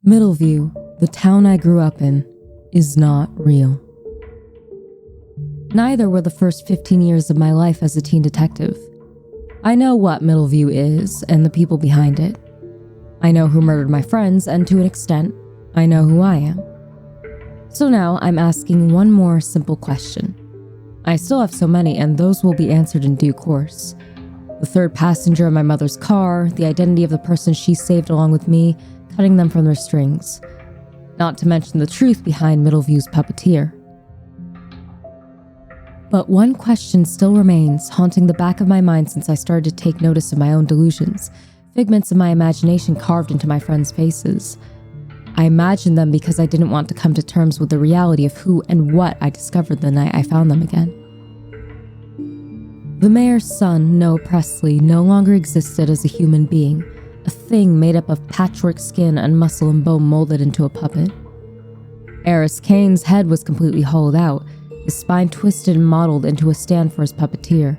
Middleview, the town I grew up in, is not real. Neither were the first 15 years of my life as a teen detective. I know what Middleview is and the people behind it. I know who murdered my friends, and to an extent, I know who I am. So now I'm asking one more simple question. I still have so many, and those will be answered in due course. The third passenger in my mother's car, the identity of the person she saved along with me, cutting them from their strings. Not to mention the truth behind Middleview's puppeteer. But one question still remains, haunting the back of my mind since I started to take notice of my own delusions, figments of my imagination carved into my friends' faces. I imagined them because I didn't want to come to terms with the reality of who and what I discovered the night I found them again. The mayor's son, Noah Presley, no longer existed as a human being, a thing made up of patchwork skin and muscle and bone molded into a puppet. Aris Caine's head was completely hollowed out, his spine twisted and modeled into a stand for his puppeteer.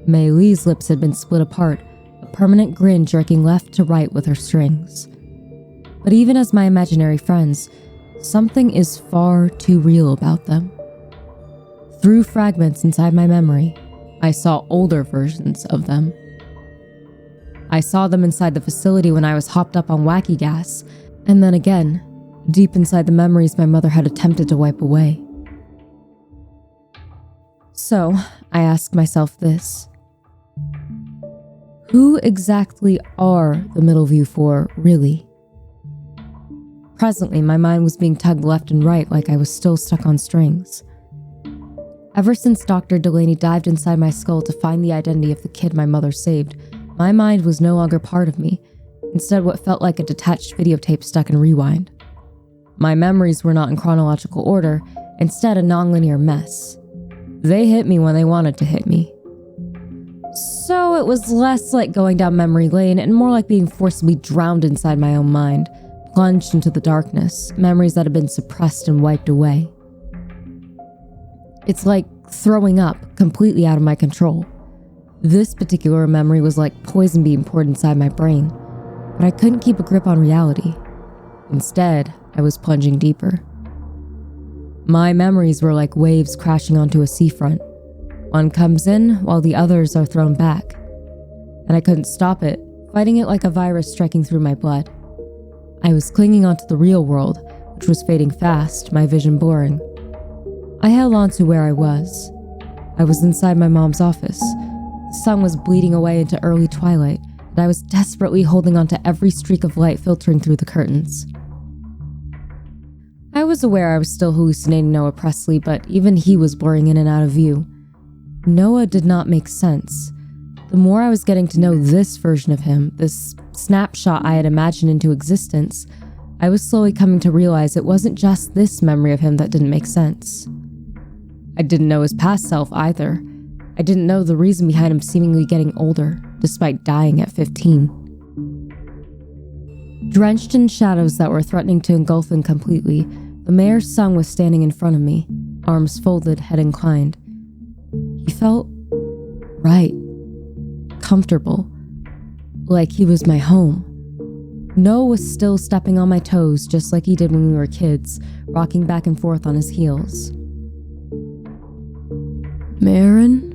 Mei Lee's lips had been split apart, a permanent grin jerking left to right with her strings. But even as my imaginary friends, something is far too real about them. Through fragments inside my memory, I saw older versions of them. I saw them inside the facility when I was hopped up on wacky gas, and then again, deep inside the memories my mother had attempted to wipe away. So, I ask myself this. Who exactly are the Middleview for, really? Presently, my mind was being tugged left and right like I was still stuck on strings. Ever since Dr. Delaney dived inside my skull to find the identity of the kid my mother saved, my mind was no longer part of me, instead what felt like a detached videotape stuck in rewind. My memories were not in chronological order, instead a nonlinear mess. They hit me when they wanted to hit me. So it was less like going down memory lane and more like being forcibly drowned inside my own mind, plunged into the darkness, memories that had been suppressed and wiped away. It's like throwing up, completely out of my control. This particular memory was like poison being poured inside my brain, but I couldn't keep a grip on reality. Instead, I was plunging deeper. My memories were like waves crashing onto a seafront. One comes in while the others are thrown back. And I couldn't stop it, fighting it like a virus striking through my blood. I was clinging onto the real world, which was fading fast, my vision blurring. I held on to where I was. I was inside my mom's office. The sun was bleeding away into early twilight, and I was desperately holding on to every streak of light filtering through the curtains. I was aware I was still hallucinating Noah Presley, but even he was blurring in and out of view. Noah did not make sense. The more I was getting to know this version of him, this snapshot I had imagined into existence, I was slowly coming to realize it wasn't just this memory of him that didn't make sense. I didn't know his past self either. I didn't know the reason behind him seemingly getting older, despite dying at 15. Drenched in shadows that were threatening to engulf him completely, the mayor's son was standing in front of me, arms folded, head inclined. He felt right, comfortable, like he was my home. Noah was still stepping on my toes just like he did when we were kids, rocking back and forth on his heels. Marin?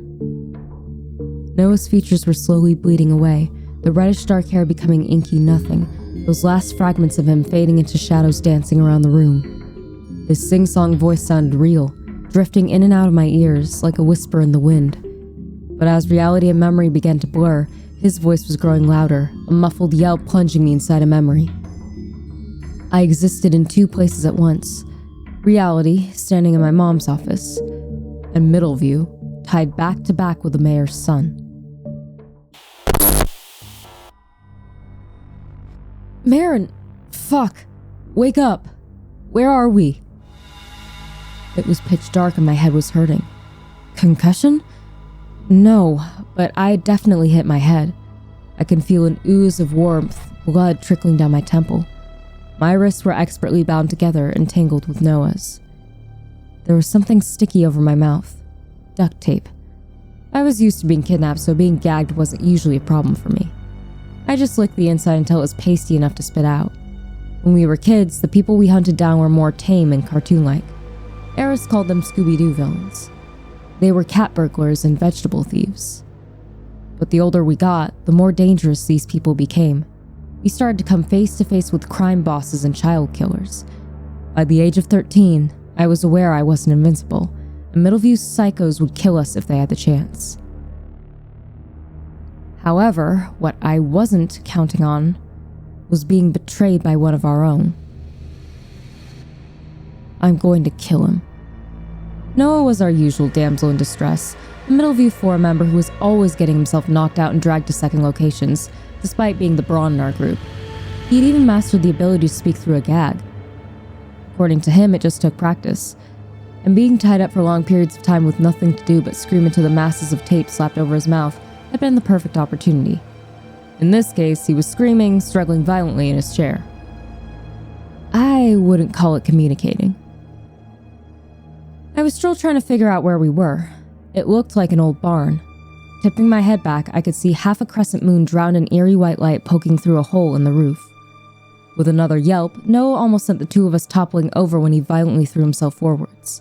Noah's features were slowly bleeding away, the reddish dark hair becoming inky nothing, those last fragments of him fading into shadows dancing around the room. His sing-song voice sounded real, drifting in and out of my ears like a whisper in the wind. But as reality and memory began to blur, his voice was growing louder, a muffled yell plunging me inside a memory. I existed in two places at once. Reality, standing in my mom's office, and Middleview, tied back to back with the mayor's son. Marin! Fuck! Wake up! Where are we? It was pitch dark and my head was hurting. Concussion? No, but I definitely hit my head. I can feel an ooze of warmth, blood trickling down my temple. My wrists were expertly bound together and tangled with Noah's. There was something sticky over my mouth. Duct tape. I was used to being kidnapped, so being gagged wasn't usually a problem for me. I just licked the inside until it was pasty enough to spit out. When we were kids, the people we hunted down were more tame and cartoon-like. Aris called them Scooby-Doo villains. They were cat burglars and vegetable thieves. But the older we got, the more dangerous these people became. We started to come face to face with crime bosses and child killers. By the age of 13, I was aware I wasn't invincible, and Middleview's psychos would kill us if they had the chance. However, what I wasn't counting on was being betrayed by one of our own. I'm going to kill him. Noah was our usual damsel in distress, a Middleview 4 member who was always getting himself knocked out and dragged to second locations, despite being the brawn in our group. He'd even mastered the ability to speak through a gag. According to him, it just took practice, and being tied up for long periods of time with nothing to do but scream into the masses of tape slapped over his mouth had been the perfect opportunity. In this case, he was screaming, struggling violently in his chair. I wouldn't call it communicating. I was still trying to figure out where we were. It looked like an old barn. Tipping my head back, I could see half a crescent moon drowned in eerie white light poking through a hole in the roof. With another yelp, Noah almost sent the two of us toppling over when he violently threw himself forwards.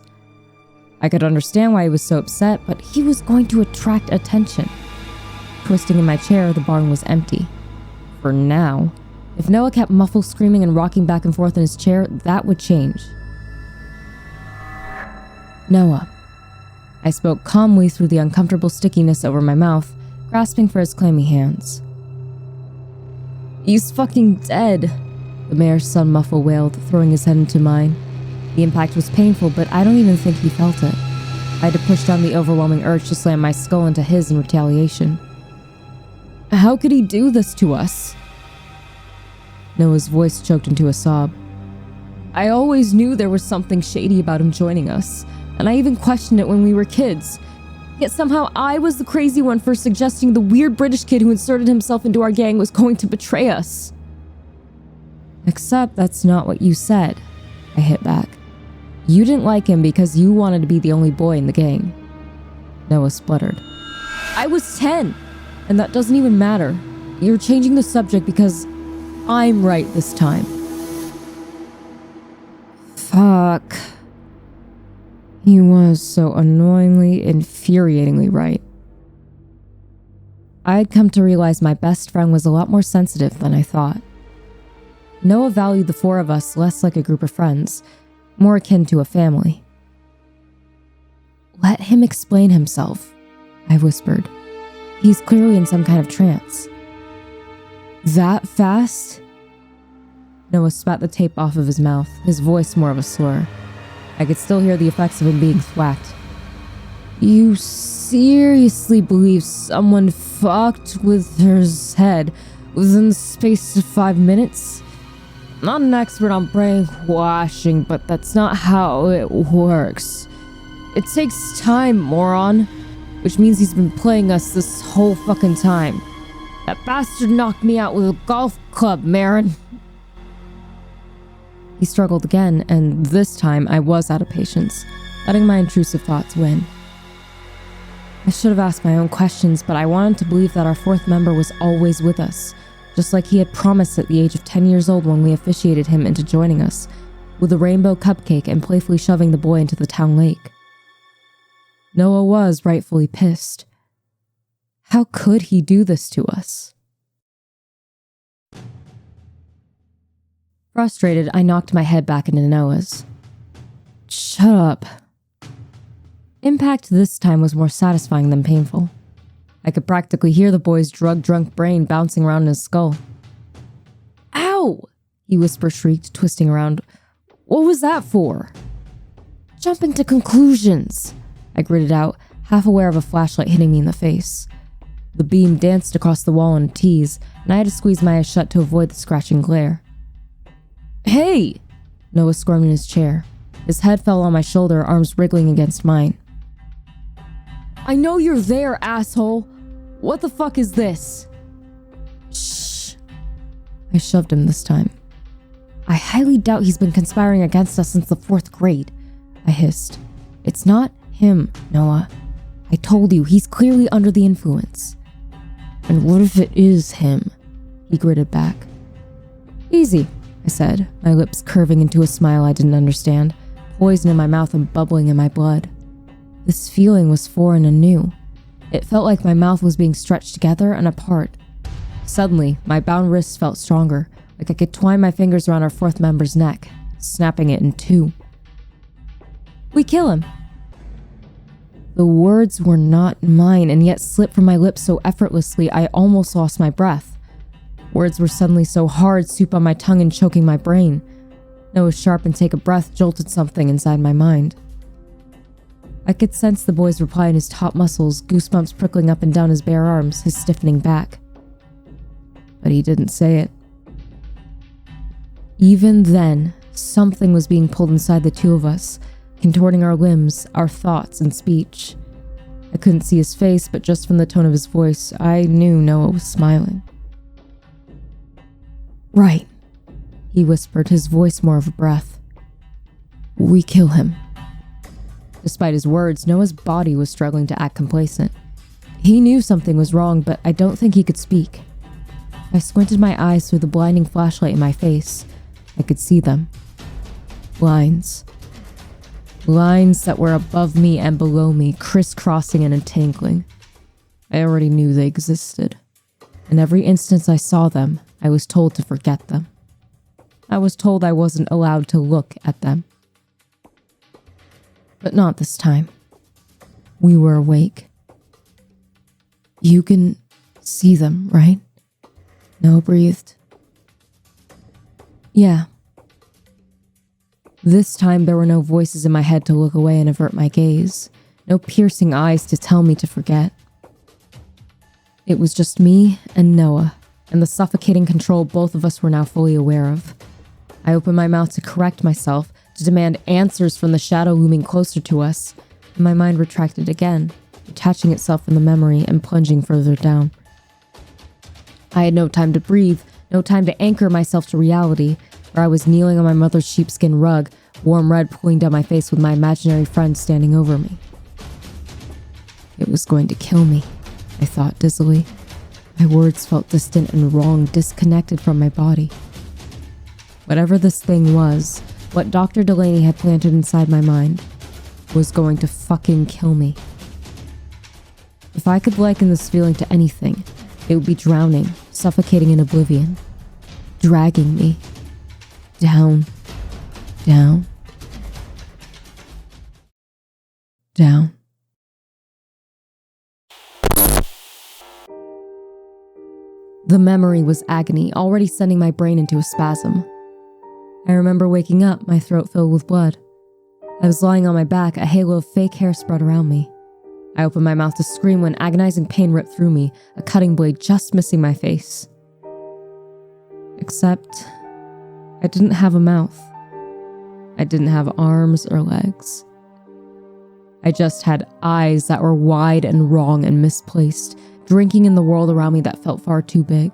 I could understand why he was so upset, but he was going to attract attention. Twisting in my chair, the barn was empty. For now. If Noah kept muffled screaming and rocking back and forth in his chair, that would change. Noah. I spoke calmly through the uncomfortable stickiness over my mouth, grasping for his clammy hands. He's fucking dead, the mayor's son muffle wailed, throwing his head into mine. The impact was painful, but I don't even think he felt it. I had to push down the overwhelming urge to slam my skull into his in retaliation. How could he do this to us? Noah's voice choked into a sob. I always knew there was something shady about him joining us, and I even questioned it when we were kids. Yet somehow I was the crazy one for suggesting the weird British kid who inserted himself into our gang was going to betray us. Except that's not what you said, I hit back. You didn't like him because you wanted to be the only boy in the gang. Noah spluttered. I was 10, and that doesn't even matter. You're changing the subject because I'm right this time. Fuck. He was so annoyingly, infuriatingly right. I had come to realize my best friend was a lot more sensitive than I thought. Noah valued the four of us less like a group of friends, more akin to a family. Let him explain himself, I whispered. He's clearly in some kind of trance. That fast? Noah spat the tape off of his mouth, his voice more of a slur. I could still hear the effects of him being thwacked. You seriously believe someone fucked with her head within the space of 5 minutes? I'm not an expert on brainwashing, but that's not how it works. It takes time, moron. Which means he's been playing us this whole fucking time. That bastard knocked me out with a golf club, Marin. He struggled again, and this time I was out of patience, letting my intrusive thoughts win. I should have asked my own questions, but I wanted to believe that our fourth member was always with us, just like he had promised at the age of 10 years old when we officiated him into joining us, with a rainbow cupcake and playfully shoving the boy into the town lake. Noah was rightfully pissed. How could he do this to us? Frustrated, I knocked my head back into Noah's. Shut up. Impact this time was more satisfying than painful. I could practically hear the boy's drug-drunk brain bouncing around in his skull. Ow! He whisper-shrieked, twisting around. What was that for? Jumping to conclusions, I gritted out, half aware of a flashlight hitting me in the face. The beam danced across the wall in a tease, and I had to squeeze my eyes shut to avoid the scratching glare. Hey! Noah squirmed in his chair. His head fell on my shoulder, arms wriggling against mine. I know you're there, asshole! What the fuck is this? Shh! I shoved him this time. I highly doubt he's been conspiring against us since the 4th grade, I hissed. It's not him, Noah. I told you, he's clearly under the influence. And what if it is him? He gritted back. Easy, I said, my lips curving into a smile I didn't understand, poison in my mouth and bubbling in my blood. This feeling was foreign and new. It felt like my mouth was being stretched together and apart. Suddenly, my bound wrists felt stronger, like I could twine my fingers around our fourth member's neck, snapping it in two. "We kill him." The words were not mine and yet slipped from my lips so effortlessly I almost lost my breath. Words were suddenly so hard, soup on my tongue and choking my brain. Noah's sharp and take a breath jolted something inside my mind. I could sense the boy's reply in his taut muscles, goosebumps prickling up and down his bare arms, his stiffening back. But he didn't say it. Even then, something was being pulled inside the two of us, contorting our limbs, our thoughts, and speech. I couldn't see his face, but just from the tone of his voice, I knew Noah was smiling. "Right," he whispered, his voice more of a breath. "We kill him." Despite his words, Noah's body was struggling to act complacent. He knew something was wrong, but I don't think he could speak. I squinted my eyes through the blinding flashlight in my face. I could see them. Lines. Lines that were above me and below me, crisscrossing and entangling. I already knew they existed. And every instance I saw them, I was told to forget them. I was told I wasn't allowed to look at them. But not this time. We were awake. "You can see them, right?" Noah breathed. "Yeah." This time there were no voices in my head to look away and avert my gaze. No piercing eyes to tell me to forget. It was just me and Noah, and the suffocating control both of us were now fully aware of. I opened my mouth to correct myself, to demand answers from the shadow looming closer to us, and my mind retracted again, detaching itself from the memory and plunging further down. I had no time to breathe, no time to anchor myself to reality, where I was kneeling on my mother's sheepskin rug, warm red pooling down my face with my imaginary friend standing over me. It was going to kill me, I thought dizzily. My words felt distant and wrong, disconnected from my body. Whatever this thing was, what Dr. Delaney had planted inside my mind, was going to fucking kill me. If I could liken this feeling to anything, it would be drowning, suffocating in oblivion, dragging me down, down, down. The memory was agony, already sending my brain into a spasm. I remember waking up, my throat filled with blood. I was lying on my back, a halo of fake hair spread around me. I opened my mouth to scream when agonizing pain ripped through me, a cutting blade just missing my face. Except, I didn't have a mouth. I didn't have arms or legs. I just had eyes that were wide and wrong and misplaced, drinking in the world around me that felt far too big.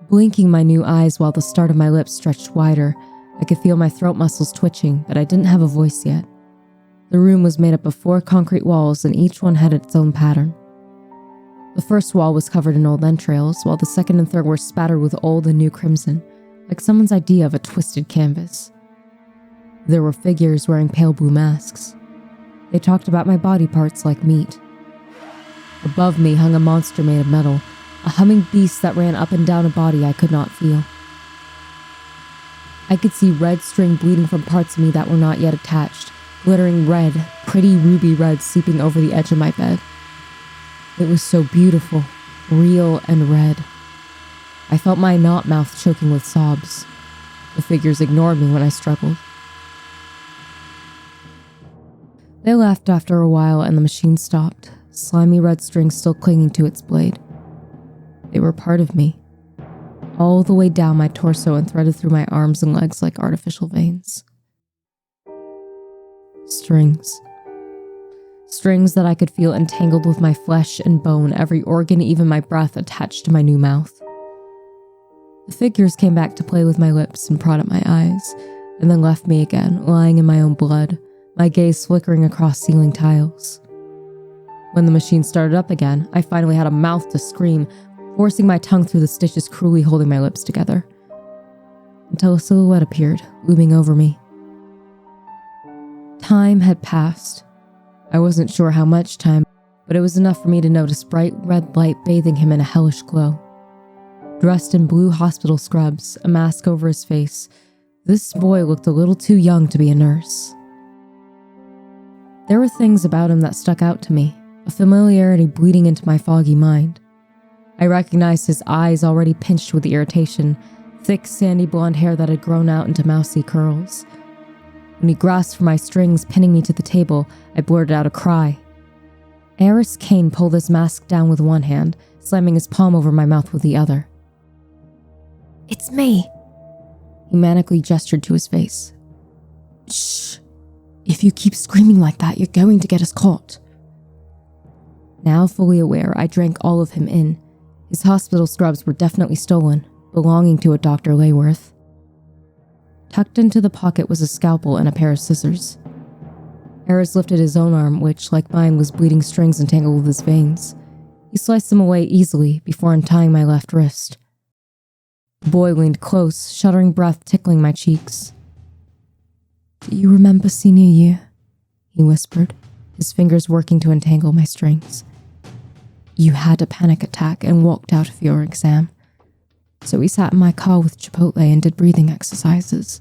Blinking my new eyes while the start of my lips stretched wider, I could feel my throat muscles twitching, but I didn't have a voice yet. The room was made up of 4 concrete walls, and each one had its own pattern. The first wall was covered in old entrails, while the second and third were spattered with old and new crimson, like someone's idea of a twisted canvas. There were figures wearing pale blue masks. They talked about my body parts like meat. Above me hung a monster made of metal, a humming beast that ran up and down a body I could not feel. I could see red string bleeding from parts of me that were not yet attached, glittering red, pretty ruby red seeping over the edge of my bed. It was so beautiful, real and red. I felt my knot mouth choking with sobs. The figures ignored me when I struggled. They laughed after a while and the machine stopped, slimy red string still clinging to its blade. They were part of me, all the way down my torso and threaded through my arms and legs like artificial veins. Strings. Strings that I could feel entangled with my flesh and bone, every organ, even my breath, attached to my new mouth. The figures came back to play with my lips and prod at my eyes, and then left me again, lying in my own blood, my gaze flickering across ceiling tiles. When the machine started up again, I finally had a mouth to scream, forcing my tongue through the stitches cruelly holding my lips together. until a silhouette appeared, looming over me. Time had passed. I wasn't sure how much time, but it was enough for me to notice bright red light bathing him in a hellish glow. Dressed in blue hospital scrubs, a mask over his face, this boy looked a little too young to be a nurse. There were things about him that stuck out to me, a familiarity bleeding into my foggy mind. I recognized his eyes already pinched with irritation, thick sandy blonde hair that had grown out into mousy curls. When he grasped for my strings, pinning me to the table, I blurted out a cry. Aris Caine pulled his mask down with one hand, slamming his palm over my mouth with the other. "It's me!" He manically gestured to his face. "Shh! If you keep screaming like that, you're going to get us caught." Now fully aware, I drank all of him in. His hospital scrubs were definitely stolen, belonging to a Dr. Layworth. Tucked into the pocket was a scalpel and a pair of scissors. Aris lifted his own arm, which, like mine, was bleeding strings entangled with his veins. He sliced them away easily before untying my left wrist. The boy leaned close, shuddering breath tickling my cheeks. "Do you remember senior year?" he whispered, his fingers working to entangle my strings. "You had a panic attack and walked out of your exam. So we sat in my car with Chipotle and did breathing exercises."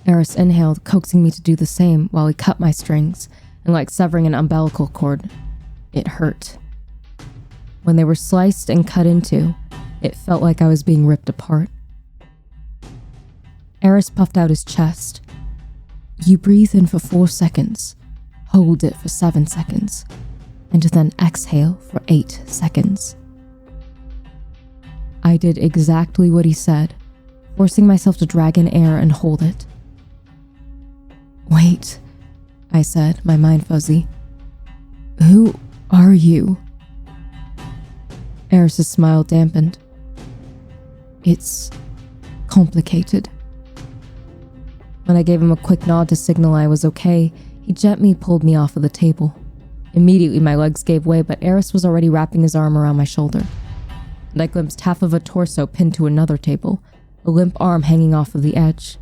Aris inhaled, coaxing me to do the same while he cut my strings, and like severing an umbilical cord, it hurt. When they were sliced and cut into, it felt like I was being ripped apart. Aris puffed out his chest. "You breathe in for 4 seconds, hold it for 7 seconds, and then exhale for 8 seconds. I did exactly what he said, forcing myself to drag in air and hold it. "Wait," I said, my mind fuzzy. "Who are you?" Aris' smile dampened. "It's complicated." When I gave him a quick nod to signal I was okay, he gently pulled me off of the table. Immediately my legs gave way, but Aris was already wrapping his arm around my shoulder. And I glimpsed half of a torso pinned to another table, a limp arm hanging off of the edge.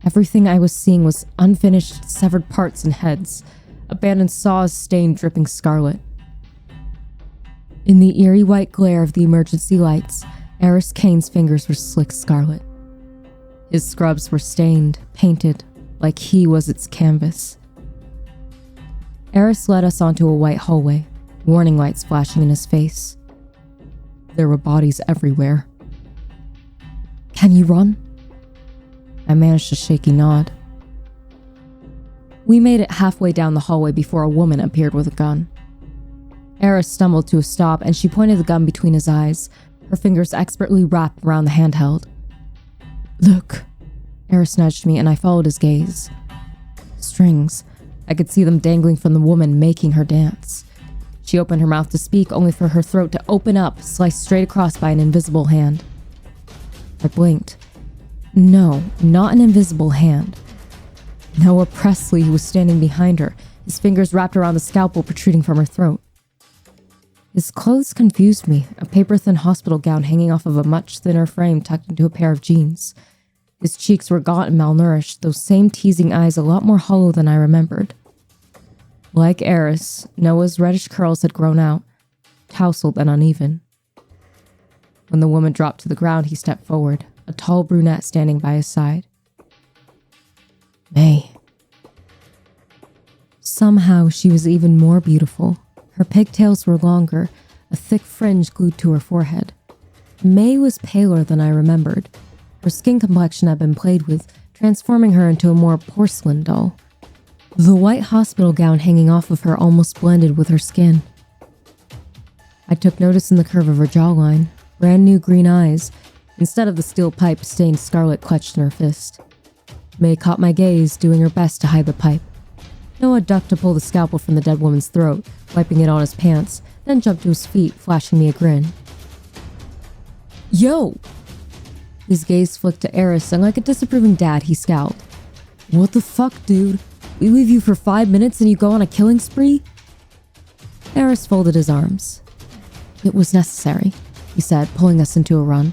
Everything I was seeing was unfinished, severed parts and heads, abandoned saws stained dripping scarlet. In the eerie white glare of the emergency lights, Aris Caine's fingers were slick scarlet. His scrubs were stained, painted, like he was its canvas. Aris led us onto a white hallway, warning lights flashing in his face. There were bodies everywhere. "Can you run?" I managed a shaky nod. We made it halfway down the hallway before a woman appeared with a gun. Aris stumbled to a stop and she pointed the gun between his eyes, her fingers expertly wrapped around the handheld. "Look." Aris nudged me and I followed his gaze. Strings. I could see them dangling from the woman, making her dance. She opened her mouth to speak, only for her throat to open up, sliced straight across by an invisible hand. I blinked. No, not an invisible hand. Noah Presley, who was standing behind her, his fingers wrapped around the scalpel protruding from her throat. His clothes confused me, a paper-thin hospital gown hanging off of a much thinner frame tucked into a pair of jeans. His cheeks were gaunt and malnourished, those same teasing eyes a lot more hollow than I remembered. Like Aris, Noah's reddish curls had grown out, tousled and uneven. When the woman dropped to the ground, he stepped forward, a tall brunette standing by his side. May. Somehow she was even more beautiful. Her pigtails were longer, a thick fringe glued to her forehead. May was paler than I remembered. Her skin complexion had been played with, transforming her into a more porcelain doll. The white hospital gown hanging off of her almost blended with her skin. I took notice in the curve of her jawline, brand new green eyes, instead of the steel pipe stained scarlet clutched in her fist. May caught my gaze, doing her best to hide the pipe. Noah ducked to pull the scalpel from the dead woman's throat, wiping it on his pants, then jumped to his feet, flashing me a grin. Yo! His gaze flicked to Aris, and like a disapproving dad, he scowled. What the fuck, dude? We leave you for 5 minutes and you go on a killing spree? Aris folded his arms. It was necessary, he said, pulling us into a run.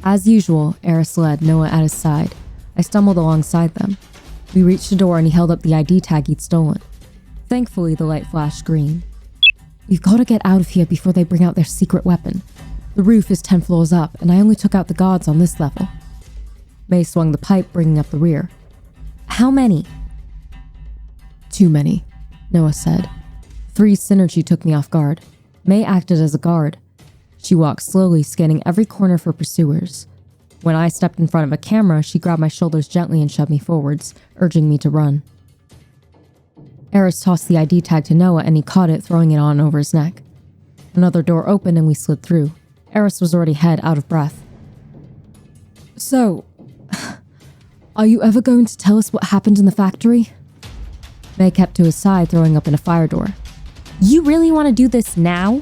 As usual, Aris led, Noah at his side. I stumbled alongside them. We reached the door and he held up the ID tag he'd stolen. Thankfully, the light flashed green. We've got to get out of here before they bring out their secret weapon. The roof is 10 floors up, and I only took out the guards on this level. May swung the pipe, bringing up the rear. How many? Too many, Noah said. 3 synergy took me off guard. May acted as a guard. She walked slowly, scanning every corner for pursuers. When I stepped in front of a camera, she grabbed my shoulders gently and shoved me forwards, urging me to run. Aris tossed the ID tag to Noah and he caught it, throwing it on over his neck. Another door opened and we slid through. Aris was already head out of breath. So, are you ever going to tell us what happened in the factory? May kept to his side, throwing up in a fire door. You really want to do this now?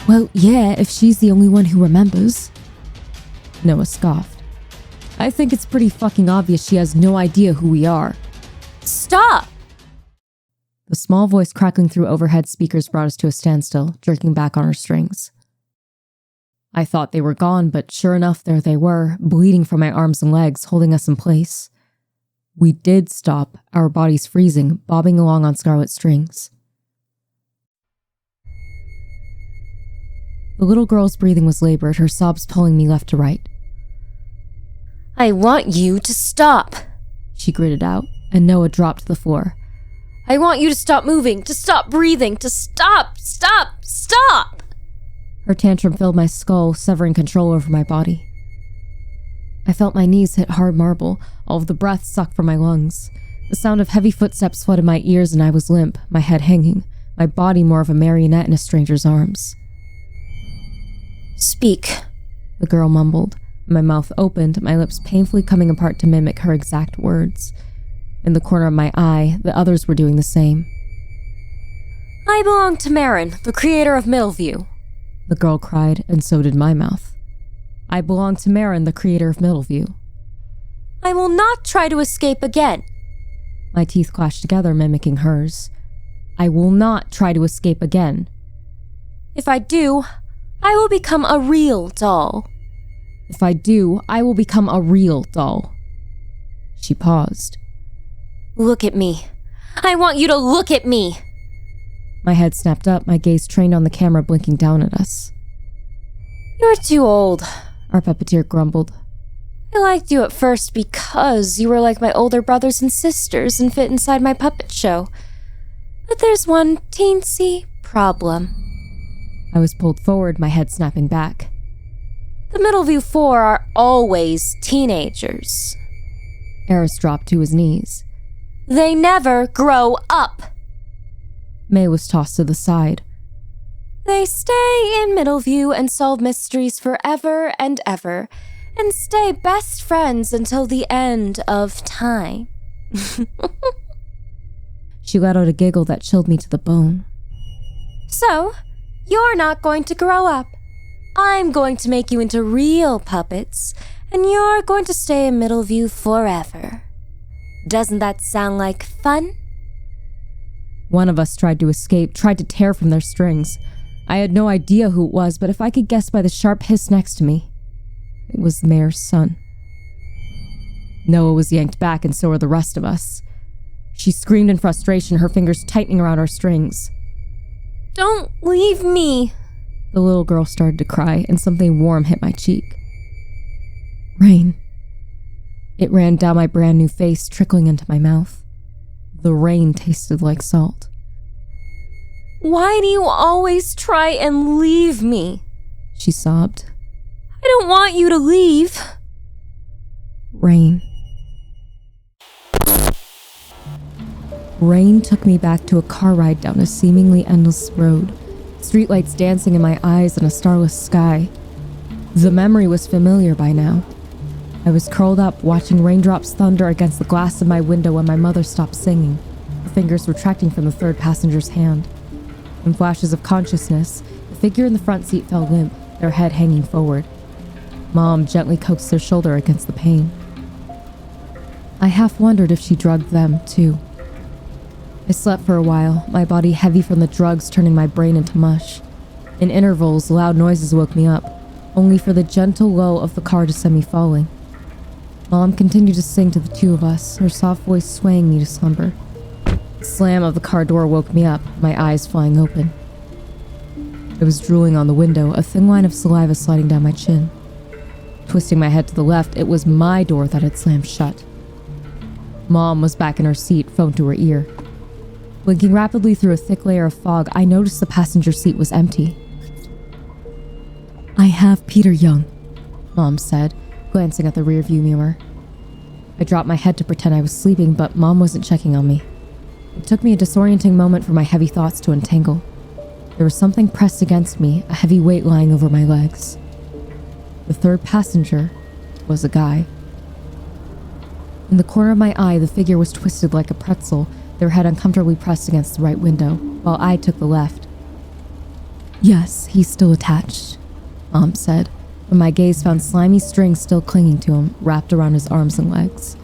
Well, yeah, if she's the only one who remembers. Noah scoffed. I think it's pretty fucking obvious she has no idea who we are. Stop! The small voice crackling through overhead speakers brought us to a standstill, jerking back on her strings. I thought they were gone, but sure enough, there they were, bleeding from my arms and legs, holding us in place. We did stop, our bodies freezing, bobbing along on scarlet strings. The little girl's breathing was labored, her sobs pulling me left to right. I want you to stop, she gritted out, and Noah dropped to the floor. I want you to stop moving, to stop breathing, to stop! Her tantrum filled my skull, severing control over my body. I felt my knees hit hard marble, all of the breath sucked from my lungs. The sound of heavy footsteps flooded my ears and I was limp, my head hanging, my body more of a marionette in a stranger's arms. Speak, the girl mumbled. My mouth opened, my lips painfully coming apart to mimic her exact words. In the corner of my eye, the others were doing the same. I belong to Marin, the creator of Middleview, the girl cried, and so did my mouth. I belong to Marin, the creator of Middleview. I will not try to escape again. My teeth clashed together, mimicking hers. I will not try to escape again. If I do, I will become a real doll. If I do, I will become a real doll. She paused. Look at me. I want you to look at me. My head snapped up, my gaze trained on the camera blinking down at us. You're too old, our puppeteer grumbled. I liked you at first because you were like my older brothers and sisters and fit inside my puppet show. But there's one teensy problem. I was pulled forward, my head snapping back. The Middleview 4 are always teenagers. Aris dropped to his knees. They never grow up. May was tossed to the side. They stay in Middleview and solve mysteries forever and ever, and stay best friends until the end of time. She let out a giggle that chilled me to the bone. So, you're not going to grow up. I'm going to make you into real puppets, and you're going to stay in Middleview forever. Doesn't that sound like fun? One of us tried to escape, tried to tear from their strings. I had no idea who it was, but if I could guess by the sharp hiss next to me, it was the mayor's son. Noah was yanked back, and so were the rest of us. She screamed in frustration, her fingers tightening around our strings. Don't leave me! The little girl started to cry, and something warm hit my cheek. Rain. It ran down my brand new face, trickling into my mouth. The rain tasted like salt. Why do you always try and leave me? She sobbed. I don't want you to leave. Rain. Rain took me back to a car ride down a seemingly endless road, streetlights dancing in my eyes and a starless sky. The memory was familiar by now. I was curled up, watching raindrops thunder against the glass of my window when my mother stopped singing, her fingers retracting from the third passenger's hand. In flashes of consciousness, the figure in the front seat fell limp, their head hanging forward. Mom gently coaxed their shoulder against the pane. I half wondered if she drugged them, too. I slept for a while, my body heavy from the drugs turning my brain into mush. In intervals, loud noises woke me up. only for the gentle lull of the car to send me falling. Mom continued to sing to the two of us, her soft voice swaying me to slumber. The slam of the car door woke me up, my eyes flying open. I was drooling on the window, a thin line of saliva sliding down my chin. Twisting my head to the left, it was my door that had slammed shut. Mom was back in her seat, phone to her ear. Blinking rapidly through a thick layer of fog, I noticed the passenger seat was empty. "I have Peter Young," Mom said, glancing at the rearview mirror. I dropped my head to pretend I was sleeping, but Mom wasn't checking on me. It took me a disorienting moment for my heavy thoughts to untangle. There was something pressed against me, a heavy weight lying over my legs. The third passenger was a guy. In the corner of my eye, the figure was twisted like a pretzel, their head uncomfortably pressed against the right window, while I took the left. "Yes, he's still attached," Mom said, when my gaze found slimy strings still clinging to him, wrapped around his arms and legs.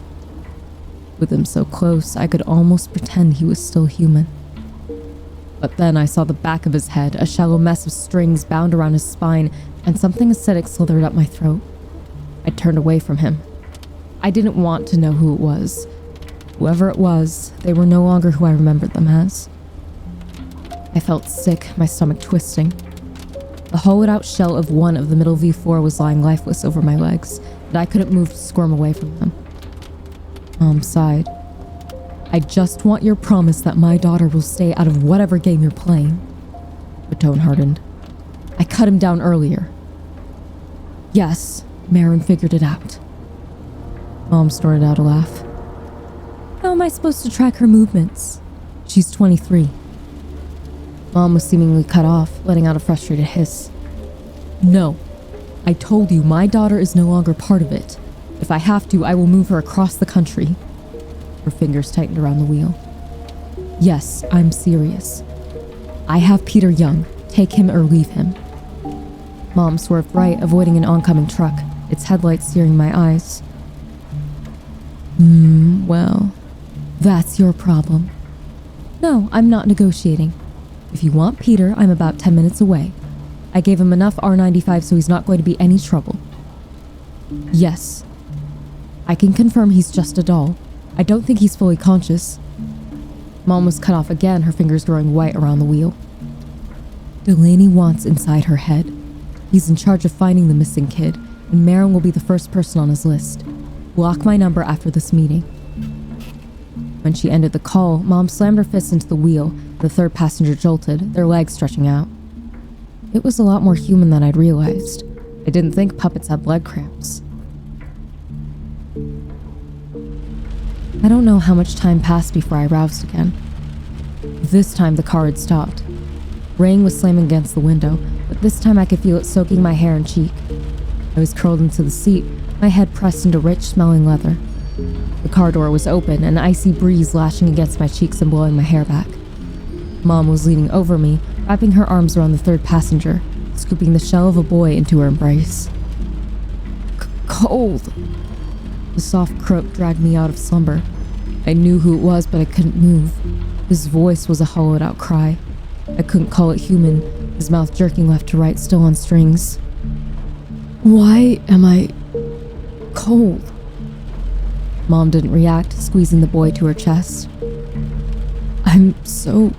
With him so close, I could almost pretend he was still human. But then I saw the back of his head, a shallow mess of strings bound around his spine, and something acidic slithered up my throat. I turned away from him. I didn't want to know who it was. Whoever it was, they were no longer who I remembered them as. I felt sick, my stomach twisting. The hollowed-out shell of one of the middle view floor was lying lifeless over my legs, and I couldn't move to squirm away from them. Mom sighed. "I just want your promise that my daughter will stay out of whatever game you're playing." Her tone hardened. "I cut him down earlier." "Yes, Marin figured it out." Mom snorted out a laugh. "How am I supposed to track her movements? She's 23. Mom was seemingly cut off, letting out a frustrated hiss. "No. I told you my daughter is no longer part of it. If I have to, I will move her across the country." Her fingers tightened around the wheel. "Yes, I'm serious. I have Peter Young. Take him or leave him." Mom swerved right, avoiding an oncoming truck, its headlights searing my eyes. Well, that's your problem." "No, I'm not negotiating. If you want Peter, I'm about 10 minutes away. I gave him enough R95 so he's not going to be any trouble." "Yes. I can confirm he's just a doll. I don't think he's fully conscious." Mom was cut off again, her fingers growing white around the wheel. "Delaney wants inside her head. He's in charge of finding the missing kid, and Marin will be the first person on his list. Block my number after this meeting." When she ended the call, Mom slammed her fist into the wheel. The third passenger jolted, their legs stretching out. It was a lot more human than I'd realized. I didn't think puppets had leg cramps. I don't know how much time passed before I roused again. This time the car had stopped. Rain was slamming against the window, but this time I could feel it soaking my hair and cheek. I was curled into the seat, my head pressed into rich-smelling leather. The car door was open, an icy breeze lashing against my cheeks and blowing my hair back. Mom was leaning over me, wrapping her arms around the third passenger, scooping the shell of a boy into her embrace. Cold! The soft croak dragged me out of slumber. I knew who it was, but I couldn't move. His voice was a hollowed-out cry. I couldn't call it human, his mouth jerking left to right, still on strings. "Why am I cold?" Mom didn't react, squeezing the boy to her chest. "I'm so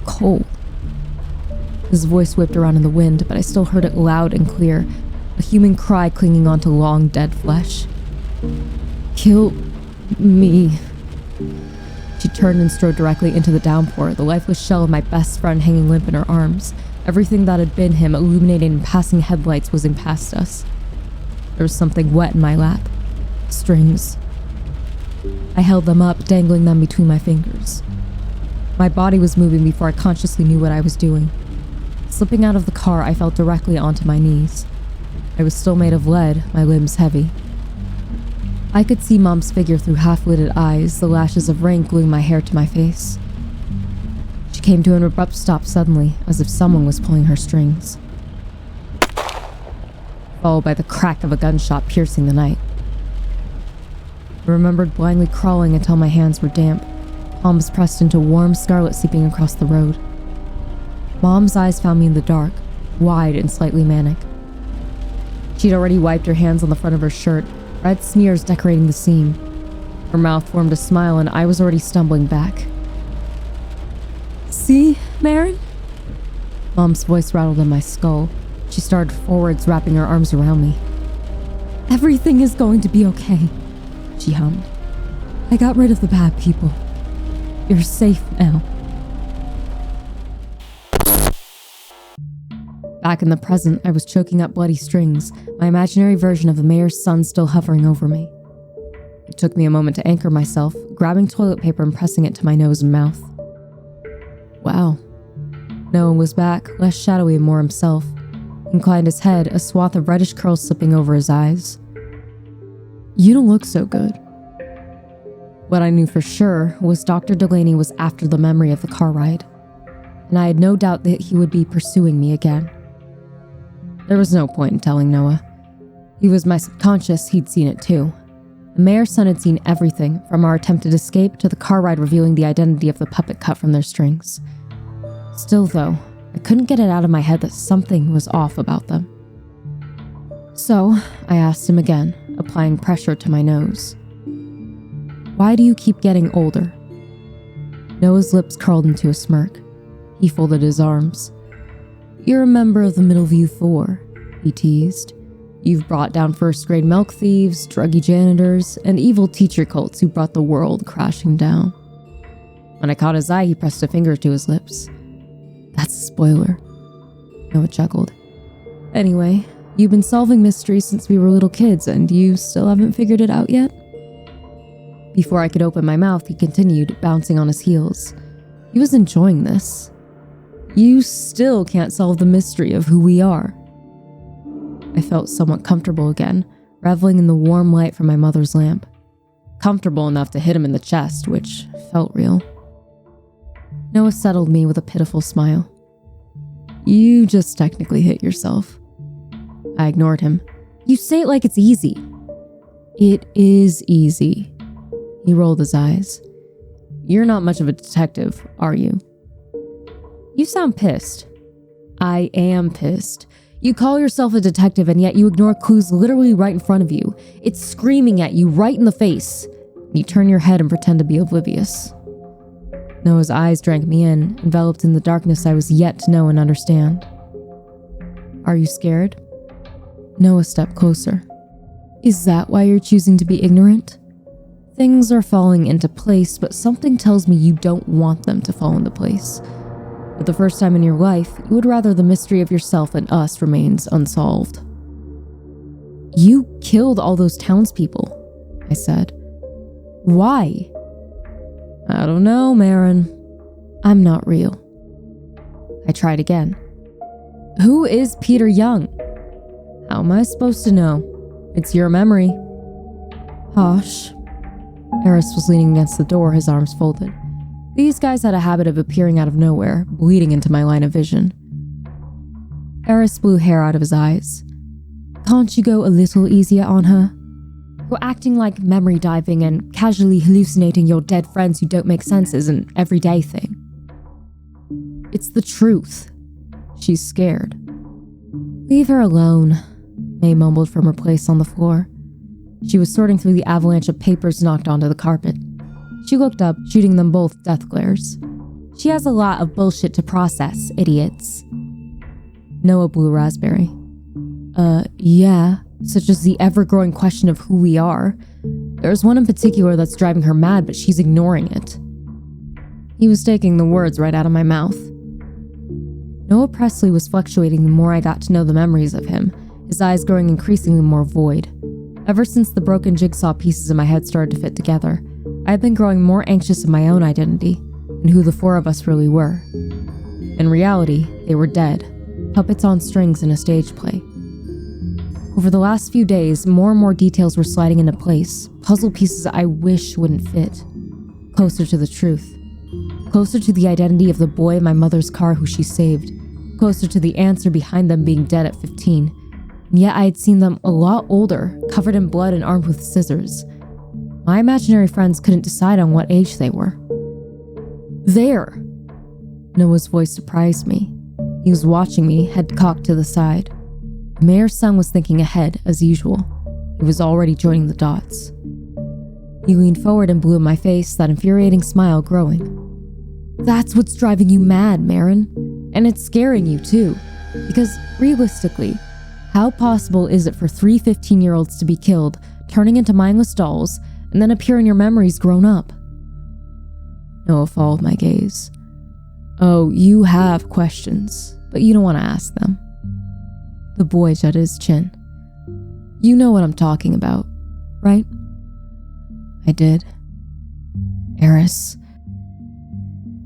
cold." His voice whipped around in the wind, but I still heard it loud and clear, a human cry clinging onto long, dead flesh. "Kill me." She turned and strode directly into the downpour, the lifeless shell of my best friend hanging limp in her arms. Everything that had been him, illuminated in passing headlights, whizzing past us. There was something wet in my lap. Strings. I held them up, dangling them between my fingers. My body was moving before I consciously knew what I was doing. Slipping out of the car, I fell directly onto my knees. I was still made of lead, my limbs heavy. I could see Mom's figure through half-lidded eyes, the lashes of rain gluing my hair to my face. She came to an abrupt stop suddenly, as if someone was pulling her strings. Followed by the crack of a gunshot piercing the night. I remembered blindly crawling until my hands were damp, palms pressed into warm scarlet seeping across the road. Mom's eyes found me in the dark, wide and slightly manic. She'd already wiped her hands on the front of her shirt, red smears decorating the seam. Her mouth formed a smile and I was already stumbling back. "See, Marin?" Mom's voice rattled in my skull. She started forwards, wrapping her arms around me. "Everything is going to be okay," she hummed. "I got rid of the bad people. You're safe now." Back in the present, I was choking up bloody strings, my imaginary version of the mayor's son still hovering over me. It took me a moment to anchor myself, grabbing toilet paper and pressing it to my nose and mouth. Wow. Noah was back, less shadowy and more himself. He inclined his head, a swath of reddish curls slipping over his eyes. "You don't look so good." What I knew for sure was Dr. Delaney was after the memory of the car ride, and I had no doubt that he would be pursuing me again. There was no point in telling Noah. He was my subconscious, he'd seen it too. The mayor's son had seen everything, from our attempted escape to the car ride revealing the identity of the puppet cut from their strings. Still though, I couldn't get it out of my head that something was off about them. So, I asked him again, applying pressure to my nose. "Why do you keep getting older?" Noah's lips curled into a smirk. He folded his arms. "You're a member of the Middleview Four," he teased. "You've brought down first-grade milk thieves, druggy janitors, and evil teacher cults who brought the world crashing down." When I caught his eye, he pressed a finger to his lips. "That's a spoiler," Noah chuckled. "Anyway, you've been solving mysteries since we were little kids, and you still haven't figured it out yet?" Before I could open my mouth, he continued, bouncing on his heels. He was enjoying this. "You still can't solve the mystery of who we are." I felt somewhat comfortable again, reveling in the warm light from my mother's lamp. Comfortable enough to hit him in the chest, which felt real. Noah settled me with a pitiful smile. "You just technically hit yourself." I ignored him. "You say it like it's easy." "It is easy." He rolled his eyes. "You're not much of a detective, are you?" "You sound pissed." "I am pissed. You call yourself a detective and yet you ignore clues literally right in front of you. It's screaming at you right in the face. You turn your head and pretend to be oblivious." Noah's eyes drank me in, enveloped in the darkness I was yet to know and understand. "Are you scared?" Noah stepped closer. "Is that why you're choosing to be ignorant? Things are falling into place, but something tells me you don't want them to fall into place. For the first time in your life, you would rather the mystery of yourself and us remains unsolved." "You killed all those townspeople," I said. "Why?" "I don't know, Marin. I'm not real." I tried again. "Who is Peter Young?" "How am I supposed to know? It's your memory." "Hush." Aris was leaning against the door, his arms folded. These guys had a habit of appearing out of nowhere, bleeding into my line of vision. Aris blew hair out of his eyes. "Can't you go a little easier on her? You're acting like memory diving and casually hallucinating your dead friends who don't make sense is an everyday thing." "It's the truth." She's scared. "Leave her alone," May mumbled from her place on the floor. She was sorting through the avalanche of papers knocked onto the carpet. She looked up, shooting them both death glares. "She has a lot of bullshit to process, idiots." Noah blew a raspberry. Yeah, such as the ever-growing question of who we are. There's one in particular that's driving her mad, but she's ignoring it." He was taking the words right out of my mouth. Noah Presley was fluctuating the more I got to know the memories of him, his eyes growing increasingly more void. Ever since the broken jigsaw pieces in my head started to fit together, I had been growing more anxious of my own identity and who the four of us really were. In reality, they were dead, puppets on strings in a stage play. Over the last few days, more and more details were sliding into place, puzzle pieces I wish wouldn't fit. Closer to the truth. Closer to the identity of the boy in my mother's car who she saved. Closer to the answer behind them being dead at 15. And yet I had seen them a lot older, covered in blood and armed with scissors. My imaginary friends couldn't decide on what age they were. "There!" Noah's voice surprised me. He was watching me, head cocked to the side. The mayor's son was thinking ahead, as usual. He was already joining the dots. He leaned forward and blew in my face, that infuriating smile growing. That's what's driving you mad, Marin. And it's scaring you, too. Because, realistically, how possible is it for 3 15-year-olds to be killed, turning into mindless dolls, and then appear in your memories grown up? Noah followed my gaze. Oh, you have questions, but you don't want to ask them. The boy jutted his chin. You know what I'm talking about, right? I did. Aris.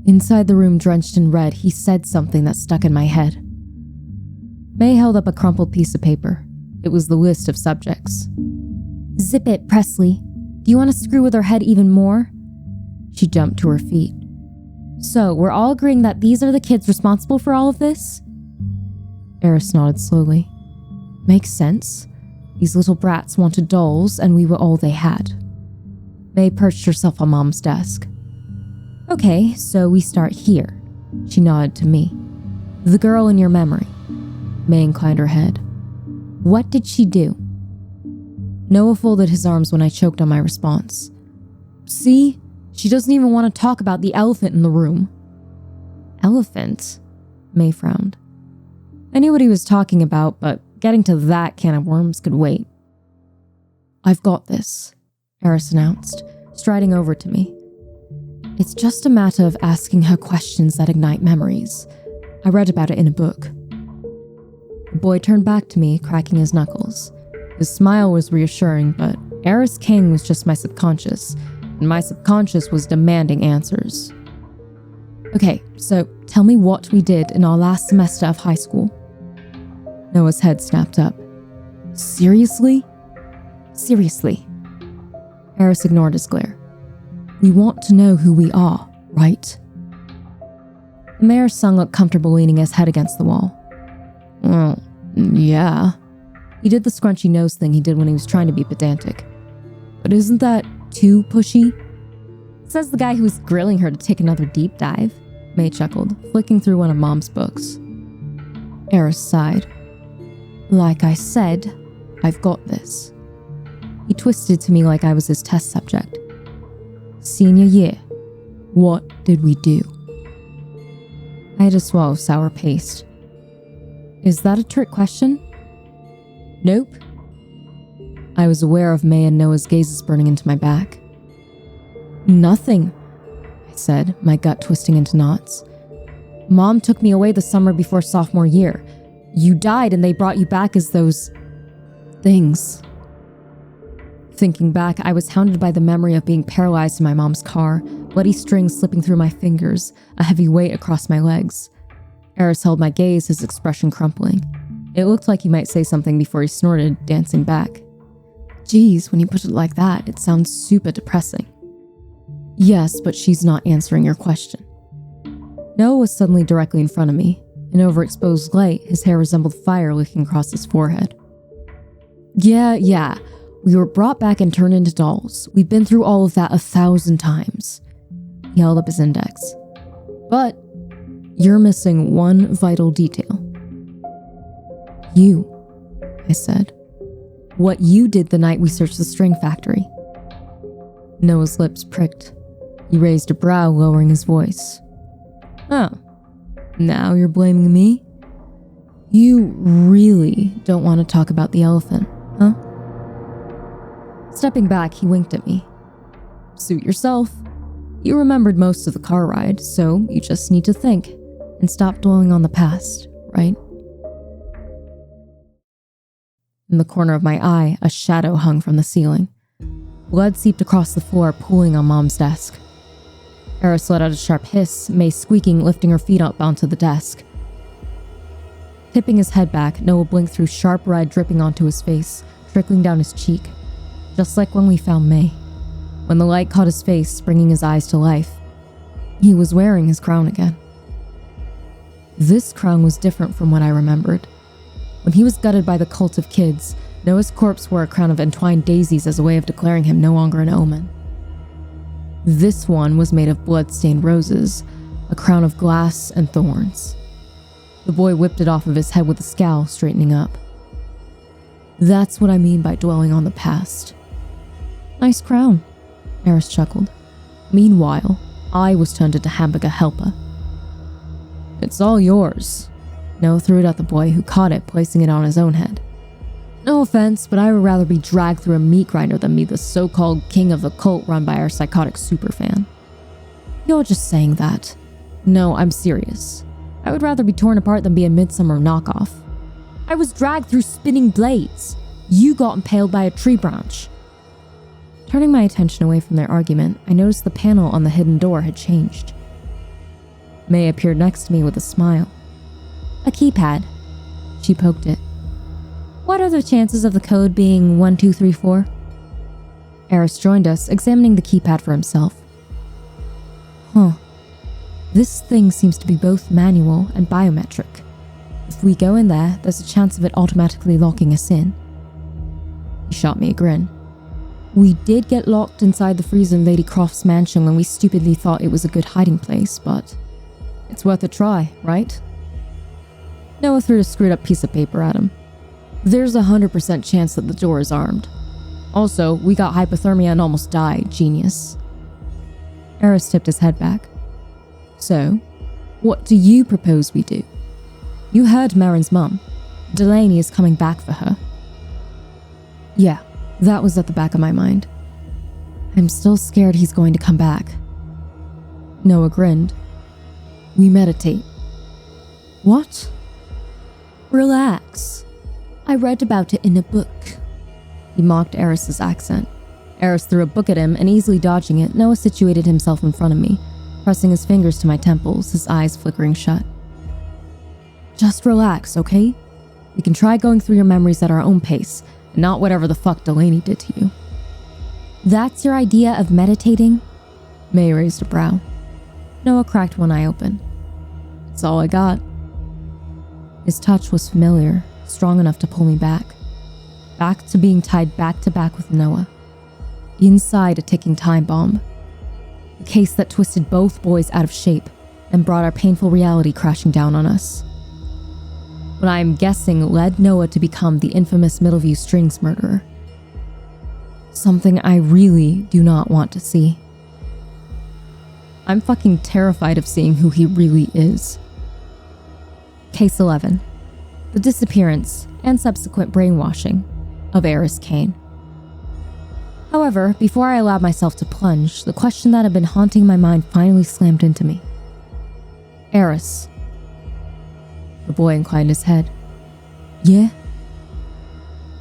Inside the room, drenched in red, he said something that stuck in my head. May held up a crumpled piece of paper. It was the list of subjects. Zip it, Presley. Do you want to screw with her head even more? She jumped to her feet. So, we're all agreeing that these are the kids responsible for all of this? Aris nodded slowly. Makes sense. These little brats wanted dolls, and we were all they had. May perched herself on Mom's desk. Okay, so we start here. She nodded to me. The girl in your memory. May inclined her head. What did she do? Noah folded his arms when I choked on my response. See? She doesn't even want to talk about the elephant in the room. Elephant? May frowned. I knew what he was talking about, but getting to that can of worms could wait. I've got this, Aris announced, striding over to me. It's just a matter of asking her questions that ignite memories. I read about it in a book. The boy turned back to me, cracking his knuckles. His smile was reassuring, but Aris Caine was just my subconscious, and my subconscious was demanding answers. Okay, so tell me what we did in our last semester of high school. Noah's head snapped up. Seriously? Seriously. Aris ignored his glare. We want to know who we are, right? The mayor's son looked comfortable leaning his head against the wall. Well, yeah. He did the scrunchy nose thing he did when he was trying to be pedantic. But isn't that too pushy? Says the guy who was grilling her to take another deep dive. May chuckled, flicking through one of Mom's books. Aris sighed. Like I said, I've got this. He twisted to me like I was his test subject. Senior year, what did we do? I had to swallow sour paste. Is that a trick question? Nope. I was aware of May and Noah's gazes burning into my back. Nothing, I said, my gut twisting into knots. Mom took me away the summer before sophomore year. You died and they brought you back as those things. Thinking back, I was hounded by the memory of being paralyzed in my mom's car, bloody strings slipping through my fingers, a heavy weight across my legs. Aris held my gaze, his expression crumpling. It looked like he might say something before he snorted, dancing back. Geez, when you put it like that, it sounds super depressing. Yes, but she's not answering your question. Noah was suddenly directly in front of me. In overexposed light, his hair resembled fire licking across his forehead. Yeah. We were brought back and turned into dolls. We've been through all of that 1,000 times. He held up his index. But you're missing one vital detail. You, I said. What you did the night we searched the string factory. Noah's lips pricked. He raised a brow, lowering his voice. Oh, now you're blaming me? You really don't want to talk about the elephant, huh? Stepping back, he winked at me. Suit yourself. You remembered most of the car ride, so you just need to think and stop dwelling on the past, right? In the corner of my eye, a shadow hung from the ceiling. Blood seeped across the floor, pooling on Mom's desk. Aris let out a sharp hiss, May squeaking, lifting her feet up onto the desk. Tipping his head back, Noah blinked through sharp red dripping onto his face, trickling down his cheek. Just like when we found May. When the light caught his face, bringing his eyes to life. He was wearing his crown again. This crown was different from what I remembered. When he was gutted by the cult of kids, Noah's corpse wore a crown of entwined daisies as a way of declaring him no longer an omen. This one was made of blood-stained roses, a crown of glass and thorns. The boy whipped it off of his head with a scowl, straightening up. That's what I mean by dwelling on the past. Nice crown, Aris chuckled. Meanwhile, I was turned into hamburger helper. It's all yours. Noah threw it at the boy, who caught it, placing it on his own head. No offense, but I would rather be dragged through a meat grinder than be the so-called king of the cult run by our psychotic superfan. You're just saying that. No, I'm serious. I would rather be torn apart than be a Midsummer knockoff. I was dragged through spinning blades. You got impaled by a tree branch. Turning my attention away from their argument, I noticed the panel on the hidden door had changed. May appeared next to me with a smile. A keypad. She poked it. What are the chances of the code being 1234? Aris joined us, examining the keypad for himself. Huh. This thing seems to be both manual and biometric. If we go in there, there's a chance of it automatically locking us in. He shot me a grin. We did get locked inside the freezer in Lady Croft's mansion when we stupidly thought it was a good hiding place, but it's worth a try, right? Noah threw a screwed up piece of paper at him. There's 100% chance that the door is armed. Also, we got hypothermia and almost died, genius. Aris tipped his head back. So, what do you propose we do? You heard Marin's mum. Delaney is coming back for her. Yeah, that was at the back of my mind. I'm still scared he's going to come back. Noah grinned. We meditate. What? Relax. I read about it in a book. He mocked Aris's accent. Aris threw a book at him, and easily dodging it, Noah situated himself in front of me, pressing his fingers to my temples, his eyes flickering shut. Just relax, okay? We can try going through your memories at our own pace, and not whatever the fuck Delaney did to you. That's your idea of meditating? May raised a brow. Noah cracked one eye open. It's all I got. His touch was familiar, strong enough to pull me back. Back to being tied back to back with Noah. Inside a ticking time bomb. A case that twisted both boys out of shape and brought our painful reality crashing down on us. What I am guessing led Noah to become the infamous Middleview Strings murderer. Something I really do not want to see. I'm fucking terrified of seeing who he really is. Case 11. The disappearance and subsequent brainwashing of Aris Caine. However, before I allowed myself to plunge, the question that had been haunting my mind finally slammed into me. Aris. The boy inclined his head. Yeah?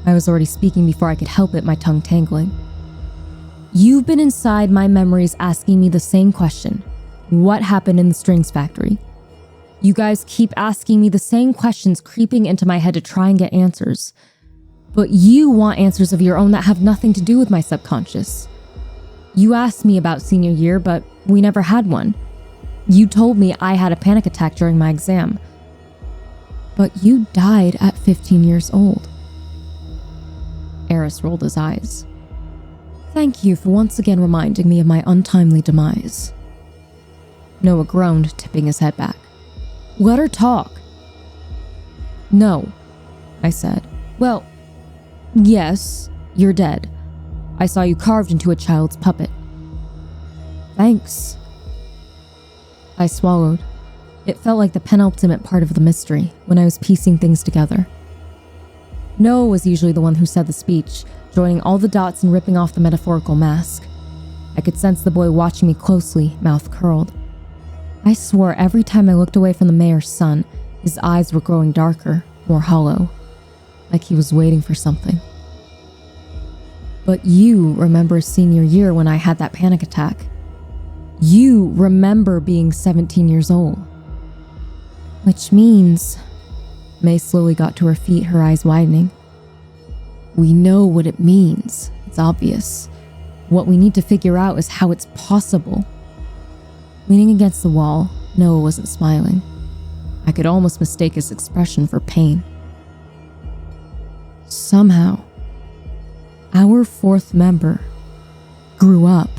I was already speaking before I could help it, my tongue tangling. You've been inside my memories asking me the same question. What happened in the strings factory? You guys keep asking me the same questions, creeping into my head to try and get answers. But you want answers of your own that have nothing to do with my subconscious. You asked me about senior year, but we never had one. You told me I had a panic attack during my exam. But you died at 15 years old. Aris rolled his eyes. Thank you for once again reminding me of my untimely demise. Noah groaned, tipping his head back. Let her talk. No, I said. Well, yes, you're dead. I saw you carved into a child's puppet. Thanks. I swallowed. It felt like the penultimate part of the mystery when I was piecing things together. Noah was usually the one who said the speech, joining all the dots and ripping off the metaphorical mask. I could sense the boy watching me closely, mouth curled. I swore every time I looked away from the mayor's son, his eyes were growing darker, more hollow, like he was waiting for something. But you remember senior year when I had that panic attack. You remember being 17 years old. Which means... May slowly got to her feet, her eyes widening. We know what it means. It's obvious. What we need to figure out is how it's possible. Leaning against the wall, Noah wasn't smiling. I could almost mistake his expression for pain. Somehow, our fourth member grew up.